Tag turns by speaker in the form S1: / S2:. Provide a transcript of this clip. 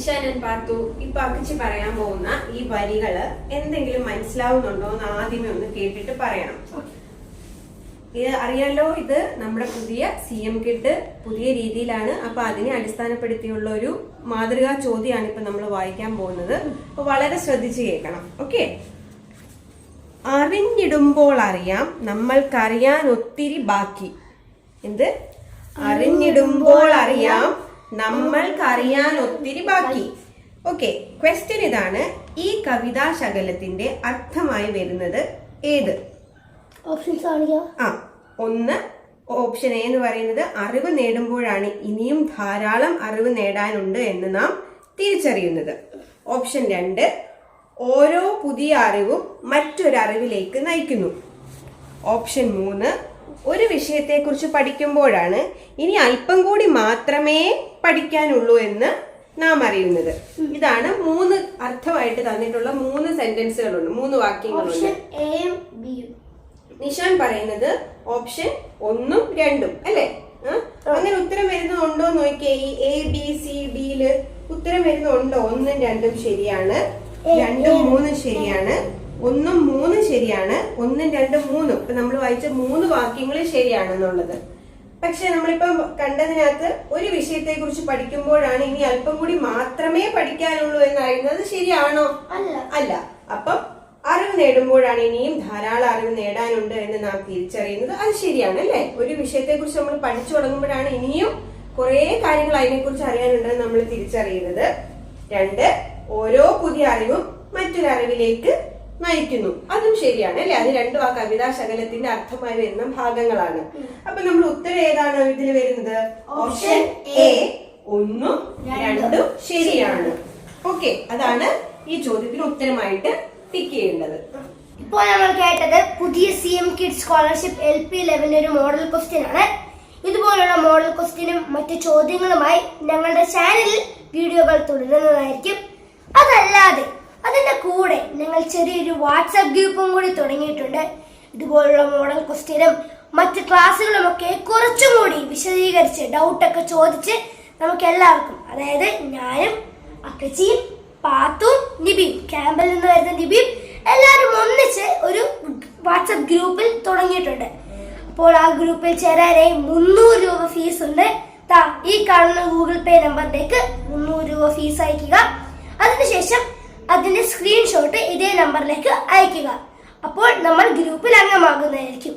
S1: നിഷാനൻ പാർത്തു ഇപ്പൊ അക്കിച്ച് പറയാൻ പോകുന്ന ഈ വരികള് എന്തെങ്കിലും മനസ്സിലാവുന്നുണ്ടോ എന്ന് ആദ്യമേ ഒന്ന് കേട്ടിട്ട് പറയണം. ഇത് അറിയാലോ, ഇത് നമ്മുടെ പുതിയ CM കിറ്റ് പുതിയ രീതിയിലാണ്. അപ്പൊ അതിനെ അടിസ്ഥാനപ്പെടുത്തിയുള്ള ഒരു മാതൃകാ ചോദ്യമാണ് ഇപ്പൊ നമ്മൾ വായിക്കാൻ പോകുന്നത്. അപ്പൊ വളരെ ശ്രദ്ധിച്ച് കേൾക്കണം. ഓക്കെ. അറിഞ്ഞിടുമ്പോൾ അറിയാം നമ്മൾക്കറിയാൻ ഒത്തിരി ബാക്കി. എന്ത്? അറിഞ്ഞിടുമ്പോൾ അറിയാം നമ്മൾക്കറിയാൻ ഒത്തിരി ബാക്കി. ഓക്കെ, ക്വസ്റ്റ്യൻ ഇതാണ്. ഈ കവിതാ ശകലത്തിന്റെ അർത്ഥമായി വരുന്നത് ഏത്? ഒന്ന് ഓപ്ഷൻ എ എന്ന് പറയുന്നത് അറിവ് നേടുമ്പോഴാണ് ഇനിയും ധാരാളം അറിവ് നേടാനുണ്ട് എന്ന് നാം തിരിച്ചറിയുന്നത്. ഓപ്ഷൻ 2 ഓരോ പുതിയ അറിവും മറ്റൊരറിവിലേക്ക് നയിക്കുന്നു. ഓപ്ഷൻ 3 ഒരു വിഷയത്തെക്കുറിച്ച് പഠിക്കുമ്പോഴാണ് ഇനി അല്പം കൂടി മാത്രമേ പഠിക്കാനുള്ളൂ എന്ന് നാം അറിയുന്നത്. ഇതാണ് 3 അർത്ഥമായിട്ട് തന്നിട്ടുള്ള 3 സെന്റൻസുകളുണ്ട്, 3 വാക്യങ്ങളുണ്ട്. നിഷാൻ പറയുന്നത് ഓപ്ഷൻ 1ഉം 2ഉം അല്ലേ? അങ്ങനെ ഉത്തരം വരുന്നുണ്ടോ നോക്കിയേ. ഈ ABCDയില് ഉത്തരം വരുന്നുണ്ടോ? 1ഉം 2ഉം ശരിയാണ്, 2ഉം 3ഉം ശരിയാണ്, 1ഉം 3ഉം ശരിയാണ്, 1ഉം 2ഉം 3ഉം. ഇപ്പൊ നമ്മൾ വായിച്ച 3 വാക്യങ്ങൾ ശരിയാണെന്നുള്ളത്. പക്ഷെ നമ്മളിപ്പം കണ്ടതിനകത്ത് ഒരു വിഷയത്തെ കുറിച്ച് പഠിക്കുമ്പോഴാണ് ഇനി അല്പം കൂടി മാത്രമേ പഠിക്കാനുള്ളൂ എന്നറിയുന്നത് ശരിയാണോ? അല്ല. അപ്പം അറിവ് നേടുമ്പോഴാണ് ഇനിയും ധാരാളം അറിവ് നേടാനുണ്ട് എന്ന് നാം തിരിച്ചറിയുന്നത്. അത് ശരിയാണ് അല്ലേ? ഒരു വിഷയത്തെ കുറിച്ച് നമ്മൾ പഠിച്ചു തുടങ്ങുമ്പോഴാണ് ഇനിയും കുറെ കാര്യങ്ങൾ അതിനെക്കുറിച്ച് അറിയാനുണ്ടെന്ന് നമ്മൾ തിരിച്ചറിയുന്നത്. 2 ഓരോ പുതിയ അറിവും മറ്റൊരു അറിവിലേക്ക് നയിക്കുന്നു. അതും ശരിയാണ് അല്ലെ? അത് 2 ആ കവിതാ ശകലത്തിന്റെ അർത്ഥമായി വരുന്ന ഭാഗങ്ങളാണ്. അപ്പൊ നമ്മൾ ഉത്തരം ഏതാണ് ഇതിൽ വരുന്നത്? ഓപ്ഷൻ എ 1ഉം 2ഉം ശരിയാണ്. ഓക്കെ, അതാണ് ഈ ചോദ്യത്തിന് ഉത്തരമായിട്ട് ടിക്ക് ചെയ്യേണ്ടത്.
S2: ഇപ്പോൾ നമ്മൾ കേട്ടത് പുതിയ CM കിഡ് സ്കോളർഷിപ്പ് LP ലെവലിന്റെ ഒരു മോഡൽ ക്വസ്റ്റ്യൻ ആണ്. ഇതുപോലുള്ള മോഡൽ ക്വസ്റ്റ്യനും മറ്റു ചോദ്യങ്ങളുമായി ഞങ്ങളുടെ ചാനലിൽ വീഡിയോകൾ തുടരുന്നതായിരിക്കും. അതല്ലാതെ അതിന്റെ കൂടെ ഞങ്ങൾ ചെറിയൊരു വാട്സാപ്പ് ഗ്രൂപ്പും കൂടി തുടങ്ങിയിട്ടുണ്ട്. ഇതുപോലുള്ള മോഡൽ ക്വസ്റ്റ്യനും മറ്റ് ക്ലാസ്സുകളും ഒക്കെ കുറച്ചും കൂടി വിശദീകരിച്ച് ഡൗട്ടൊക്കെ ചോദിച്ച് നമുക്ക് എല്ലാവർക്കും, അതായത് ഞാനും അക്കച്ചിയും പാത്തും നിബിയും, ക്യാമ്പിൽ നിന്ന് വരുന്ന നിബിയും എല്ലാവരും ഒന്നിച്ച് ഒരു വാട്സാപ്പ് ഗ്രൂപ്പിൽ തുടങ്ങിയിട്ടുണ്ട്. അപ്പോൾ ആ ഗ്രൂപ്പിൽ ചേരാനായി 300 രൂപ ഫീസ് ഉണ്ട്. ഈ കാണുന്ന ഗൂഗിൾ പേ നമ്പറിലേക്ക് 300 രൂപ ഫീസ് അയക്കുക. അതിനുശേഷം അതിന്റെ സ്ക്രീൻഷോട്ട് ഇതേ നമ്പറിലേക്ക് അയക്കുക. അപ്പോൾ നമ്മൾ ഗ്രൂപ്പിൽ അംഗമാകുന്നതായിരിക്കും.